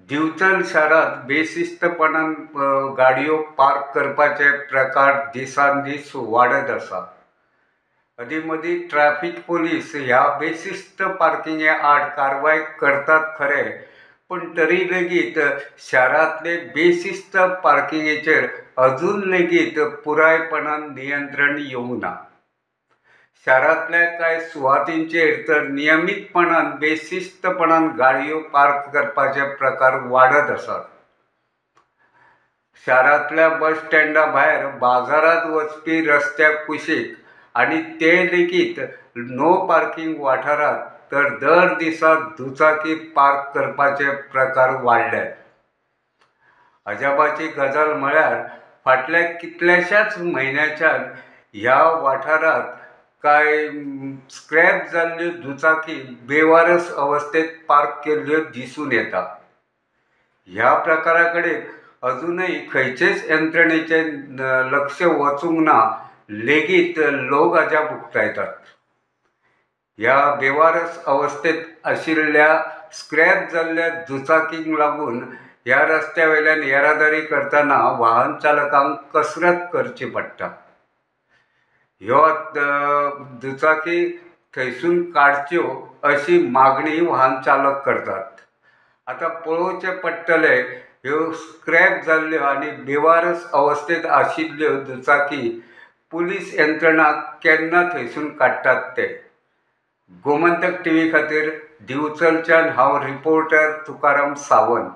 दिवचल शारात बेशिस्तपणान गाडयो पार्क करपाचे प्रकार दिसान दीस वाढत आसा। अदीं ट्रॅफिक पोलीस ह्या बेशिस्त पार्किंगे आड कारवाय करतात खरे, पण तरी लेगीत शारांतले बेशिस्त पार्किंगेचेर अजून लेगीत पुरायपणान नियंत्रण येवंक ना। शारांतल्या कांय सुवातींचेर तर नियमीतपणान बेशिस्तपणान गाडयो पार्क करपाचे प्रकार वाढत आसात। शारांतल्या बस स्टँडा भायर बाजारात वचपी रस्त्या कुशीक आनी ते लेगीत नो पार्किंग वाठारात तर दर दिसा दुचाकी पार्क करपाचे प्रकार वाडल्यात। अजापाची गजाल म्हळ्यार फाटल्या कितल्याशाच म्हयन्याच्यान ह्या वाठारात कांय स्क्रॅप जाल्ल्यो दुचाकी बेवारस अवस्थेत पार्क केल्ल्यो दिसून येता। ह्या प्रकारा कडेन अजूनय खंयचेच यंत्रणेचे लक्ष वचूंक ना, लेगीत लोक अजाप उक्तायतात। ह्या बेवारस अवस्थेत आशिल्ल्या स्क्रॅप जाल्ल्या दुचाकींक लागून ह्या रस्त्यावयल्यान येरादारी करतना वाहन चालकांक कसरत करची पडटा। ह्यो दुचाकी थंयसून काडच्यो अशी मागणी वाहन चालक करतात। आता पळोवचें पडटलें ह्यो स्क्रॅप जाल्ल्यो आनी बेवारस अवस्थेत आशिल्ल्यो दुचाकी पुलीस यंत्रणा केन्ना थंयसून काडटात ते। गोमंतक टीव्ही खातीर दिवचलच्यान हांव रिपोर्टर तुकाराम सावंत।